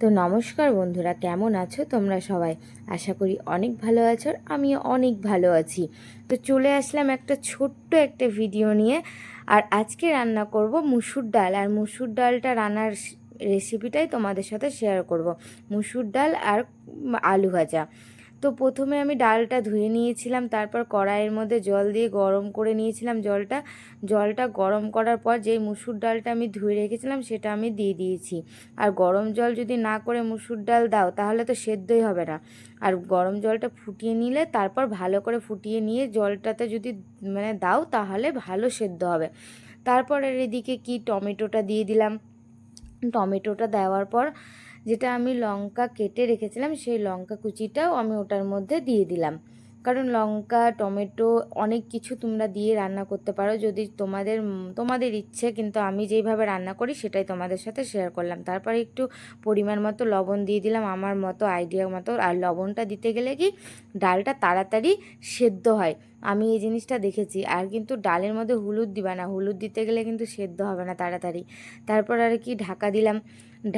তো নমস্কার বন্ধুরা, কেমন আছো তোমরা সবাই? আশা করি অনেক ভালো আছো, আর আমিও অনেক ভালো আছি। তো চলে আসলাম একটা ছোট্ট একটা ভিডিও নিয়ে। আর আজকে রান্না করব মুসুর ডাল, আর মুসুর ডালটা রান্নার রেসিপিটাই তোমাদের সাথে শেয়ার করব। মুসুর ডাল আর আলু ভাজা। তো প্রথমে আমি ডালটা ধুয়ে নিয়েছিলাম, তারপর কড়াইয়ের মধ্যে জল দিয়ে গরম করে নিয়েছিলাম। জলটা গরম করার পর যেই মুসুর ডালটা আমি ধুয়ে রেখেছিলাম সেটা আমি দিয়ে দিয়েছি। আর গরম জল যদি না করে মুসুর ডাল দাও তাহলে তো সেদ্ধই হবে না। আর গরম জলটা ফুটিয়ে নিলে তারপর ভালো করে ফুটিয়ে নিয়ে জলটাতে যদি দাও তাহলে ভালো সেদ্ধ হবে। তারপর এদিকে কি টমেটোটা দিয়ে দিলাম। টমেটোটা দেওয়ার পর যেটা আমি লঙ্কা কেটে রেখেছিলাম সেই লঙ্কা কুচিটাও আমি ওটার মধ্যে দিয়ে দিলাম। কারণ লঙ্কা টমেটো অনেক কিছু তোমরা দিয়ে রান্না করতে পারো যদি তোমাদের ইচ্ছে, কিন্তু আমি যেইভাবে রান্না করি সেটাই তোমাদের সাথে শেয়ার করলাম। তারপরে একটু পরিমাণ মতো লবণ দিয়ে দিলাম, আমার মতো আইডিয়া মতো। আর লবণটা দিতে গেলে কি ডালটা তাড়াতাড়ি সেদ্ধ হয়, আমি এই জিনিসটা দেখেছি। আর কিন্তু ডালের মধ্যে হলুদ দিবা না, হলুদ দিতে গেলে কিন্তু সেদ্ধ হবে না তাড়াতাড়ি। তারপর আর কি ঢাকা দিলাম।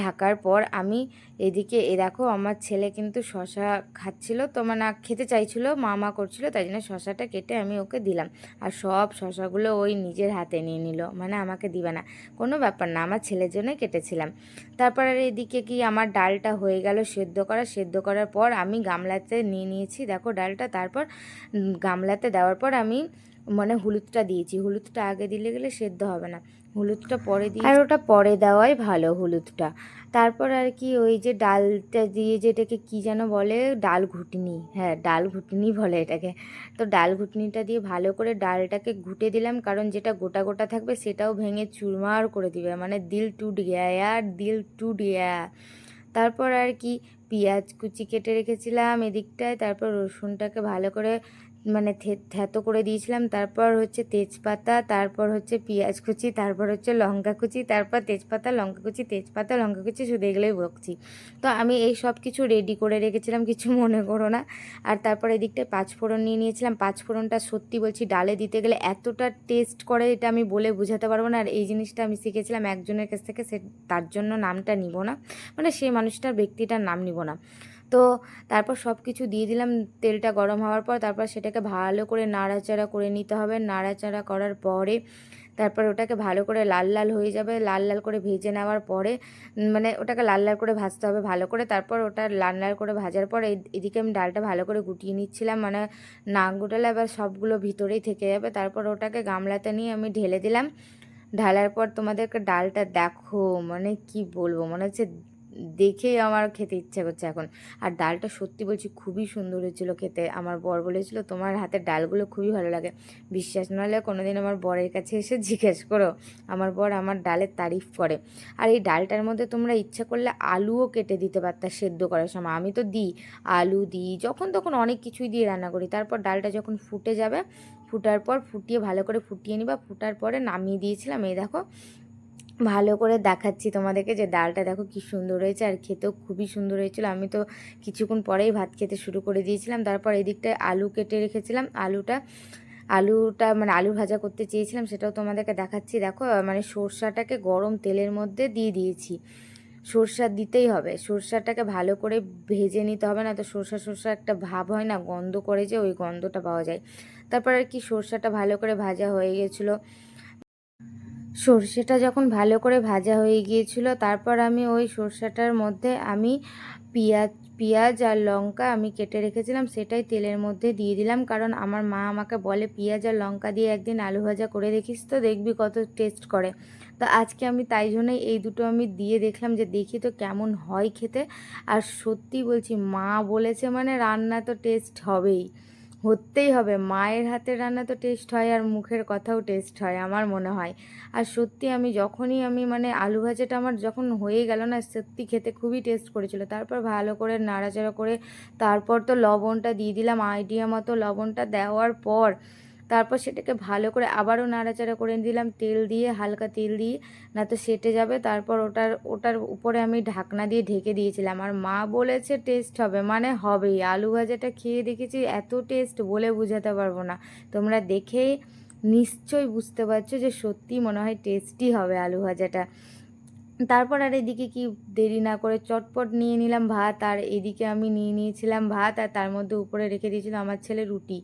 ঢাকার পর আমি এদিকে দেখো আমার ছেলে কিন্তু শশা খাচ্ছিল, তো খেতে চাইছিল, মা করছিল, তাই জন্য শশাটা কেটে আমি ওকে দিলাম। আর সব শশাগুলো ওই নিজের হাতে নিয়ে নিল, আমাকে দিবে না। কোনো ব্যাপার না, আমার ছেলের জন্যই কেটেছিলাম। তারপর আর এদিকে কি আমার ডালটা হয়ে গেল সেদ্ধ করার পর আমি গামলাতে নিয়ে নিয়েছি দেখো ডালটা। তারপর গামলাতে দেওয়ার পর আমি হলুদটা দিয়েছি। হলুদটা আগে দিলে গেলে সেদ্ধ হবে না, হলুদটা পরে দিই, আর ওটা পরে দেওয়াই ভালো হলুদটা। তারপর আর কি ওই যে ডালটা দিয়ে, যেটাকে কি যেন বলে, ডাল ঘুটনি, হ্যাঁ ডাল ঘুটনি বলে এটাকে। তো ডাল ঘুটনিটা দিয়ে ভালো করে ডালটাকে ঘুটে দিলাম, কারণ যেটা গোটা গোটা থাকবে সেটাও ভেঙে চুরমার করে দিবে, দিল টুট গয়া ইয়ার, দিল টুট গয়া। তারপর আর কি পেঁয়াজ কুচি কেটে রেখেছিলাম এদিকটায়, তারপর রসুনটাকে ভালো করে থ্যাতো করে দিয়েছিলাম। তারপর হচ্ছে তেজপাতা, তারপর হচ্ছে পেঁয়াজ কুচি, তারপর হচ্ছে লঙ্কা কুচি, তারপর তেজপাতা লঙ্কা কুচি, তেজপাতা লঙ্কা কুচি, শুধু এগুলোই বকছি। তো আমি এই সব কিছু রেডি করে রেখেছিলাম, কিছু মনে করো না। আর তারপর এদিকটায় পাঁচফোড়ন নিয়ে নিয়েছিলাম। পাঁচফোড়নটা সত্যি বলছি ডালে দিতে গেলে এতটা টেস্ট করে, এটা আমি বলে বোঝাতে পারবো না। আর এই জিনিসটা আমি শিখেছিলাম একজনের কাছ থেকে, তার জন্য নামটা নিব না, সেই মানুষটার ব্যক্তিটার নাম নিব না। তো তারপর সব কিছু দিয়ে দিলাম। তেলটা গরম হওয়ার পর তারপর সেটাকে ভালো করে নাড়াচাড়া করে নিতে হবে। নাড়াচাড়া করার পরে তারপর ওটাকে ভালো করে লাল লাল হয়ে যাবে, লাল লাল করে ভেজে নেওয়ার পরে ওটাকে লাল লাল করে ভাজতে হবে ভালো করে। তারপর ওটা লাল লাল করে ভাজার পর এদিকে আমি ডালটা ভালো করে গুটিয়ে নিচ্ছিলাম, না গুটালে আবার সবগুলো ভিতরেই থেকে যাবে। তারপর ওটাকে গামলাতে নিয়ে আমি ঢেলে দিলাম। ঢালার পর তোমাদেরকে ডালটা দেখো, কি বলবো, মনে হচ্ছে দেখেই আমার খেতে ইচ্ছে করছে এখন। আর ডালটা সত্যি বলছি খুবই সুন্দর হয়েছিল খেতে। আমার বর বলেছিল তোমার হাতের ডালগুলো খুবই ভালো লাগে। বিশ্বাস না হলে কোনোদিন আমার বরের কাছে এসে জিজ্ঞেস করো, আমার বর আমার ডালের তারিফ করে। আর এই ডালটার মধ্যে তোমরা ইচ্ছা করলে আলুও কেটে দিতে পারতা সেদ্ধ করার সময়, আমি তো দিই, আলু দিই, যখন তখন অনেক কিছুই দিয়ে রান্না করি। তারপর ডালটা যখন ফুটে যাবে, ফুটার পর ভালো করে ফুটিয়ে নিবা। ফুটার পরে নামিয়ে দিয়েছিলাম। এই দেখো ভালো করে দেখাচ্ছি তোমাদেরকে যে ডালটা দেখো কি সুন্দর হয়েছে, আর খেতেও খুবই সুন্দর হয়েছিল। আমি তো কিছুক্ষণ পরেই ভাত খেতে শুরু করে দিয়েছিলাম। তারপর এদিকটায় আলু কেটে রেখেছিলাম, আলুটা আলু ভাজা করতে চেয়েছিলাম, সেটাও তোমাদেরকে দেখাচ্ছি। দেখো সরষাটাকে গরম তেলের মধ্যে দিয়ে দিয়েছি। সরষা দিতেই হবে, সরষাটাকে ভালো করে ভেজে নিতে হবে, না তো সরষা একটা ভাব হয় না, গন্ধ করে, যে ওই গন্ধটা পাওয়া যায়। তারপর আর কি সরষাটা ভালো করে ভাজা হয়ে গেছিলো। সর্ষেটা যখন ভালো করে ভাজা হয়ে গিয়েছিল, তারপর আমি ওই সর্ষেটার মধ্যে আমি পেঁয়াজ পেঁয়াজ আর লঙ্কা আমি কেটে রেখেছিলাম সেটাই তেলের মধ্যে দিয়ে দিলাম। কারণ আমার মা আমাকে বলে পেঁয়াজ আর লঙ্কা দিয়ে একদিন আলু ভাজা করে দেখিস তো, দেখবি কত টেস্ট করে। তো আজকে আমি তাই জন্যই এই দুটো আমি দিয়ে দেখলাম, যে দেখি তো কেমন হয় খেতে। আর সত্যি বলছি মা বলেছে রান্না তো টেস্ট হবেই, হতেই হবে। মায়ের হাতের রান্না তো টেস্ট হয়, আর মুখের কথাও টেস্ট হয় আমার মনে হয়। আর সত্যি আমি যখনই আমি আলু ভাজাটা আমার যখন হয়ে গেল না, সত্যি খেতে খুবই টেস্ট করেছিল। তারপর ভালো করে নাড়াচাড়া করে তারপর তো লবণটা দিয়ে দিলাম, আইডিয়া মতো লবণটা দেওয়ার পর তারপর সেটাকে ভালো করে আবারও নাড়াচাড়া করে দিলাম, তেল দিয়ে, হালকা তেল দিয়ে, না তো সেটে যাবে। তারপর ওটার উপরে আমি ঢাকনা দিয়ে ঢেকে দিয়েছিলাম। আর মা বলেছে টেস্ট হবে, হবেই। আলু ভাজাটা খেয়ে দেখেছি এত টেস্ট বলে বোঝাতে পারবো না। তোমরা দেখে নিশ্চয়ই বুঝতে পারছো যে সত্যি মনে হয় টেস্টি হবে আলু ভাজাটা। তারপর আর এদিকে কি দেরি না করে চটপট নিয়ে নিলাম ভাত, আর এদিকে আমি নিয়ে নিয়েছিলাম ভাত, আর তার মধ্যে উপরে রেখে দিয়েছিল আমার ছেলে রুটি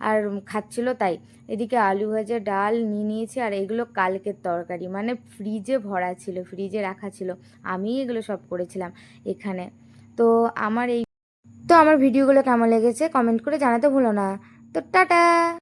আর খাচ্ছিল তাই। এদিকে আলু ভাজা, ডাল নিয়ে নিয়েছি, আর এগুলো কালকের তরকারি, মানে ফ্রিজে ভরা ছিল, ফ্রিজে রাখা ছিল, আমি এগুলো সব করেছিলাম এখানে। তো আমার ভিডিওগুলো কেমন লেগেছে কমেন্ট করে জানাতে ভুলো না। তো টাটা।